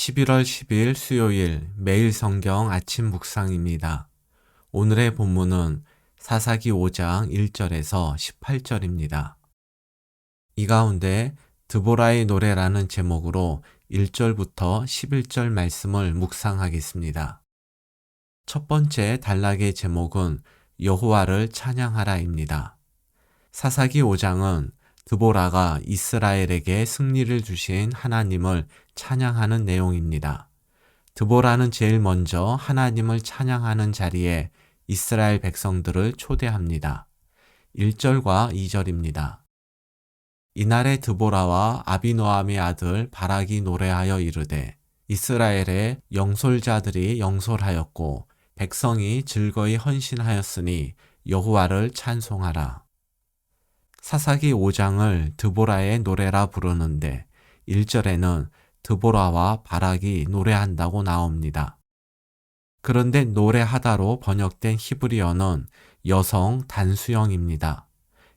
11월 10일 수요일 매일 성경 아침 묵상입니다. 오늘의 본문은 사사기 5장 1절에서 18절입니다. 이 가운데 드보라의 노래라는 제목으로 1절부터 11절 말씀을 묵상하겠습니다. 첫 번째 단락의 제목은 여호와를 찬양하라입니다. 사사기 5장은 드보라가 이스라엘에게 승리를 주신 하나님을 찬양하는 내용입니다. 드보라는 제일 먼저 하나님을 찬양하는 자리에 이스라엘 백성들을 초대합니다. 1절과 2절입니다. 이날에 드보라와 아비노함의 아들 바락이 노래하여 이르되 이스라엘의 영솔자들이 영솔하였고 백성이 즐거이 헌신하였으니 여호와를 찬송하라. 사사기 5장을 드보라의 노래라 부르는데 1절에는 드보라와 바락이 노래한다고 나옵니다. 그런데 노래하다로 번역된 히브리어는 여성 단수형입니다.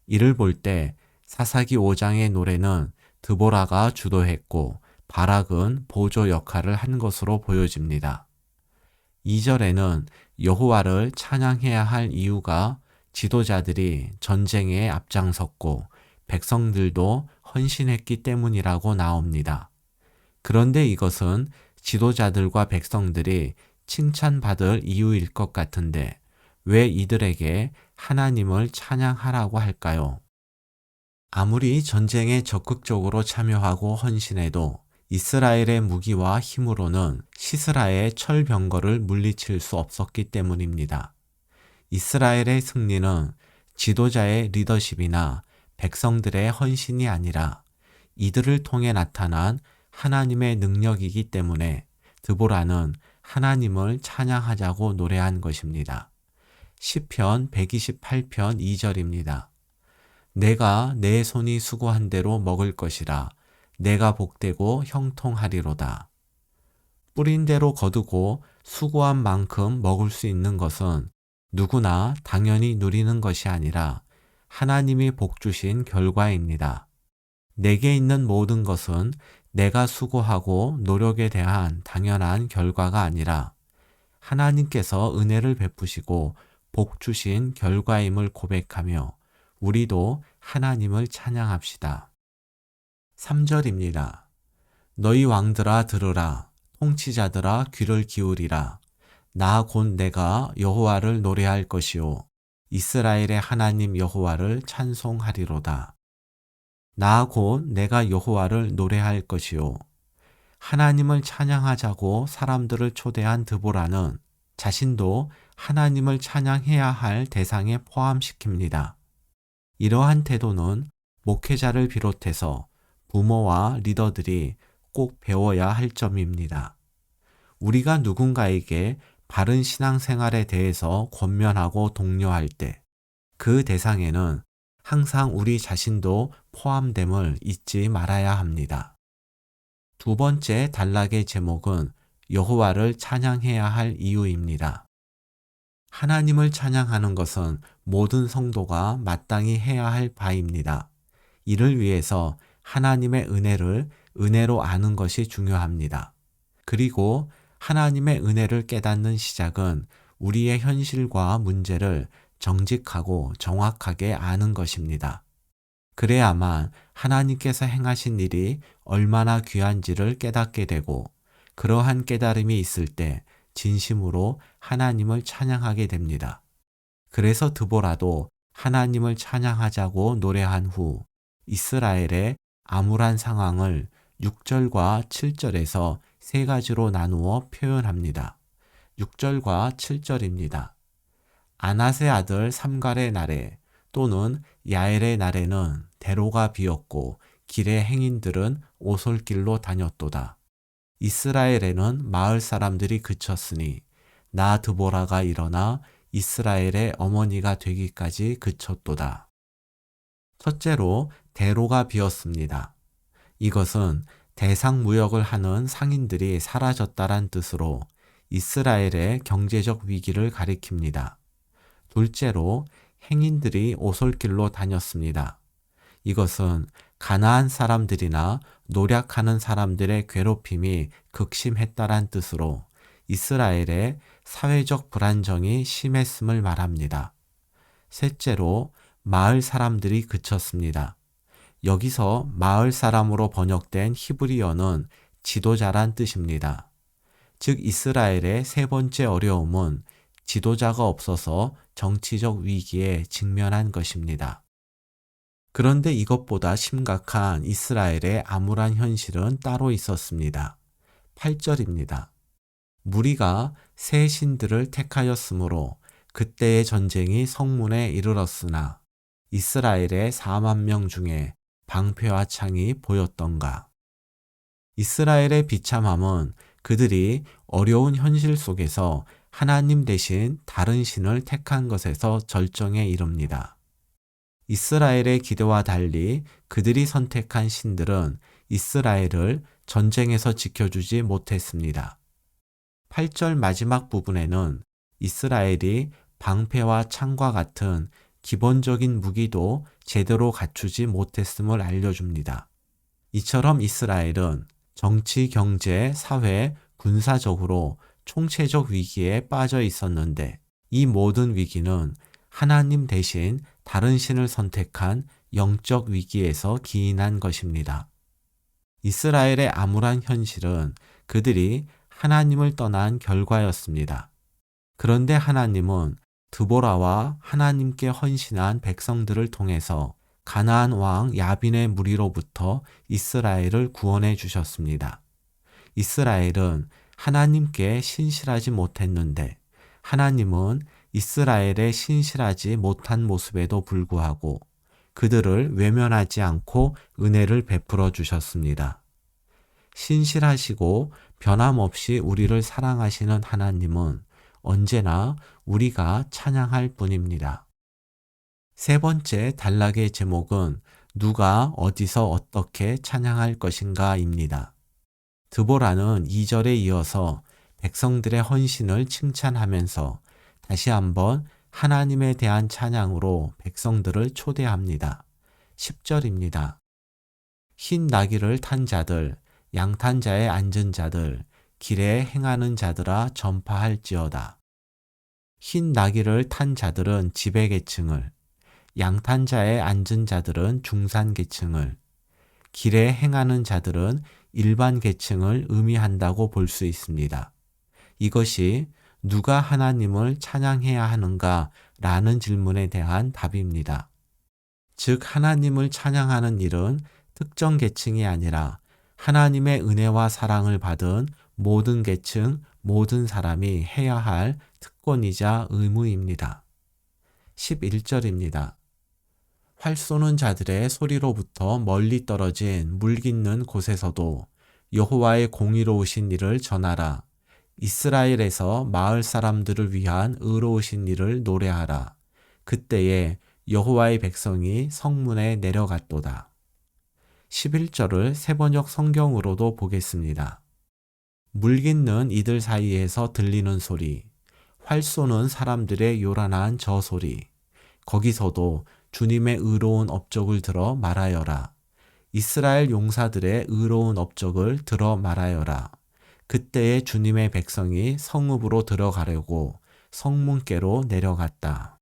이를 볼 때 사사기 5장의 노래는 드보라가 주도했고 바락은 보조 역할을 한 것으로 보여집니다. 2절에는 여호와를 찬양해야 할 이유가 지도자들이 전쟁에 앞장섰고 백성들도 헌신했기 때문이라고 나옵니다. 그런데 이것은 지도자들과 백성들이 칭찬받을 이유일 것 같은데 왜 이들에게 하나님을 찬양하라고 할까요? 아무리 전쟁에 적극적으로 참여하고 헌신해도 이스라엘의 무기와 힘으로는 시스라의 철병거를 물리칠 수 없었기 때문입니다. 이스라엘의 승리는 지도자의 리더십이나 백성들의 헌신이 아니라 이들을 통해 나타난 하나님의 능력이기 때문에 드보라는 하나님을 찬양하자고 노래한 것입니다. 시편 128편 2절입니다. 내가 내 손이 수고한 대로 먹을 것이라 내가 복되고 형통하리로다. 뿌린 대로 거두고 수고한 만큼 먹을 수 있는 것은 누구나 당연히 누리는 것이 아니라 하나님이 복 주신 결과입니다. 내게 있는 모든 것은 내가 수고하고 노력에 대한 당연한 결과가 아니라 하나님께서 은혜를 베푸시고 복 주신 결과임을 고백하며 우리도 하나님을 찬양합시다. 3절입니다. 너희 왕들아 들으라, 통치자들아 귀를 기울이라. 나 곧 내가 여호와를 노래할 것이요 이스라엘의 하나님 여호와를 찬송하리로다. 나 곧 내가 여호와를 노래할 것이요. 하나님을 찬양하자고 사람들을 초대한 드보라는 자신도 하나님을 찬양해야 할 대상에 포함시킵니다. 이러한 태도는 목회자를 비롯해서 부모와 리더들이 꼭 배워야 할 점입니다. 우리가 누군가에게 바른 신앙생활에 대해서 권면하고 독려할 때 그 대상에는 항상 우리 자신도 포함됨을 잊지 말아야 합니다. 두 번째 단락의 제목은 여호와를 찬양해야 할 이유입니다. 하나님을 찬양하는 것은 모든 성도가 마땅히 해야 할 바입니다. 이를 위해서 하나님의 은혜를 은혜로 아는 것이 중요합니다. 그리고 하나님의 은혜를 깨닫는 시작은 우리의 현실과 문제를 정직하고 정확하게 아는 것입니다. 그래야만 하나님께서 행하신 일이 얼마나 귀한지를 깨닫게 되고 그러한 깨달음이 있을 때 진심으로 하나님을 찬양하게 됩니다. 그래서 드보라도 하나님을 찬양하자고 노래한 후 이스라엘의 암울한 상황을 6절과 7절에서 세 가지로 나누어 표현합니다. 6절과 7절입니다. 아낫의 아들 삼갈의 날에 또는 야엘의 날에는 대로가 비었고 길의 행인들은 오솔길로 다녔도다. 이스라엘에는 마을 사람들이 그쳤으니 나 드보라가 일어나 이스라엘의 어머니가 되기까지 그쳤도다. 첫째로 대로가 비었습니다. 이것은 대상 무역을 하는 상인들이 사라졌다란 뜻으로 이스라엘의 경제적 위기를 가리킵니다. 둘째로 행인들이 오솔길로 다녔습니다. 이것은 가나안 사람들이나 노략하는 사람들의 괴롭힘이 극심했다란 뜻으로 이스라엘의 사회적 불안정이 심했음을 말합니다. 셋째로 마을 사람들이 그쳤습니다. 여기서 마을 사람으로 번역된 히브리어는 지도자란 뜻입니다. 즉 이스라엘의 세 번째 어려움은 지도자가 없어서 정치적 위기에 직면한 것입니다. 그런데 이것보다 심각한 이스라엘의 암울한 현실은 따로 있었습니다. 8절입니다. 무리가 새 신들을 택하였으므로 그때의 전쟁이 성문에 이르렀으나 이스라엘의 4만 명 중에 방패와 창이 보였던가. 이스라엘의 비참함은 그들이 어려운 현실 속에서 하나님 대신 다른 신을 택한 것에서 절정에 이릅니다. 이스라엘의 기대와 달리 그들이 선택한 신들은 이스라엘을 전쟁에서 지켜주지 못했습니다. 8절 마지막 부분에는 이스라엘이 방패와 창과 같은 기본적인 무기도 제대로 갖추지 못했음을 알려줍니다. 이처럼 이스라엘은 정치, 경제, 사회, 군사적으로 총체적 위기에 빠져 있었는데 이 모든 위기는 하나님 대신 다른 신을 선택한 영적 위기에서 기인한 것입니다. 이스라엘의 암울한 현실은 그들이 하나님을 떠난 결과였습니다. 그런데 하나님은 드보라와 하나님께 헌신한 백성들을 통해서 가나안 왕 야빈의 무리로부터 이스라엘을 구원해 주셨습니다. 이스라엘은 하나님께 신실하지 못했는데 하나님은 이스라엘의 신실하지 못한 모습에도 불구하고 그들을 외면하지 않고 은혜를 베풀어 주셨습니다. 신실하시고 변함없이 우리를 사랑하시는 하나님은 언제나 우리가 찬양할 뿐입니다. 세 번째 단락의 제목은 누가 어디서 어떻게 찬양할 것인가입니다. 드보라는 2절에 이어서 백성들의 헌신을 칭찬하면서 다시 한번 하나님에 대한 찬양으로 백성들을 초대합니다. 10절입니다. 흰 나귀를 탄 자들, 양탄자에 앉은 자들, 길에 행하는 자들아 전파할지어다. 흰 나귀를 탄 자들은 지배계층을, 양탄자에 앉은 자들은 중산계층을, 길에 행하는 자들은 일반 계층을 의미한다고 볼 수 있습니다. 이것이 누가 하나님을 찬양해야 하는가 라는 질문에 대한 답입니다. 즉 하나님을 찬양하는 일은 특정 계층이 아니라 하나님의 은혜와 사랑을 받은 모든 계층, 모든 사람이 해야 할 특권이자 의무입니다. 11절입니다. 활 쏘는 자들의 소리로부터 멀리 떨어진 물 깃는 곳에서도 여호와의 공의로우신 일을 전하라. 이스라엘에서 마을 사람들을 위한 의로우신 일을 노래하라. 그때에 여호와의 백성이 성문에 내려갔도다. 11절을 새번역 성경으로도 보겠습니다. 물 깃는 이들 사이에서 들리는 소리, 활 쏘는 사람들의 요란한 저 소리, 거기서도 주님의 의로운 업적을 들어 말하여라. 이스라엘 용사들의 의로운 업적을 들어 말하여라. 그때에 주님의 백성이 성읍으로 들어가려고 성문께로 내려갔다.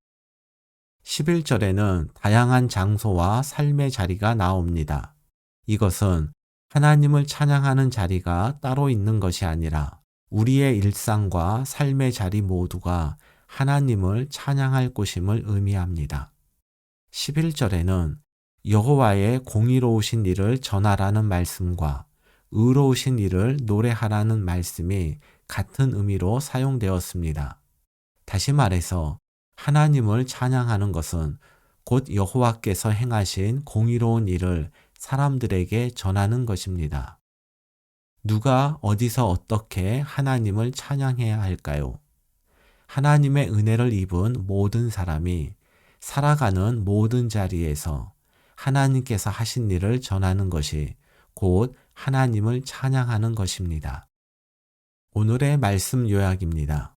11절에는 다양한 장소와 삶의 자리가 나옵니다. 이것은 하나님을 찬양하는 자리가 따로 있는 것이 아니라 우리의 일상과 삶의 자리 모두가 하나님을 찬양할 곳임을 의미합니다. 11절에는 여호와의 공의로우신 일을 전하라는 말씀과 의로우신 일을 노래하라는 말씀이 같은 의미로 사용되었습니다. 다시 말해서 하나님을 찬양하는 것은 곧 여호와께서 행하신 공의로운 일을 사람들에게 전하는 것입니다. 누가 어디서 어떻게 하나님을 찬양해야 할까요? 하나님의 은혜를 입은 모든 사람이 살아가는 모든 자리에서 하나님께서 하신 일을 전하는 것이 곧 하나님을 찬양하는 것입니다. 오늘의 말씀 요약입니다.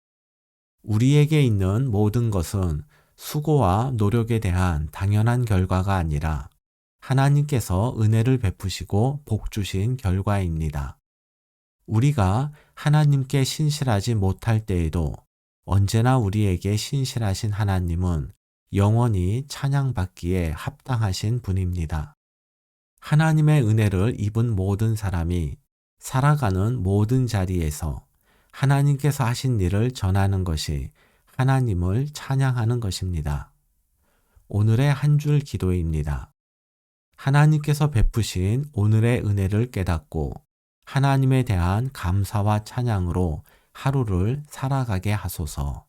우리에게 있는 모든 것은 수고와 노력에 대한 당연한 결과가 아니라 하나님께서 은혜를 베푸시고 복 주신 결과입니다. 우리가 하나님께 신실하지 못할 때에도 언제나 우리에게 신실하신 하나님은 영원히 찬양받기에 합당하신 분입니다. 하나님의 은혜를 입은 모든 사람이 살아가는 모든 자리에서 하나님께서 하신 일을 전하는 것이 하나님을 찬양하는 것입니다. 오늘의 한 줄 기도입니다. 하나님께서 베푸신 오늘의 은혜를 깨닫고 하나님에 대한 감사와 찬양으로 하루를 살아가게 하소서.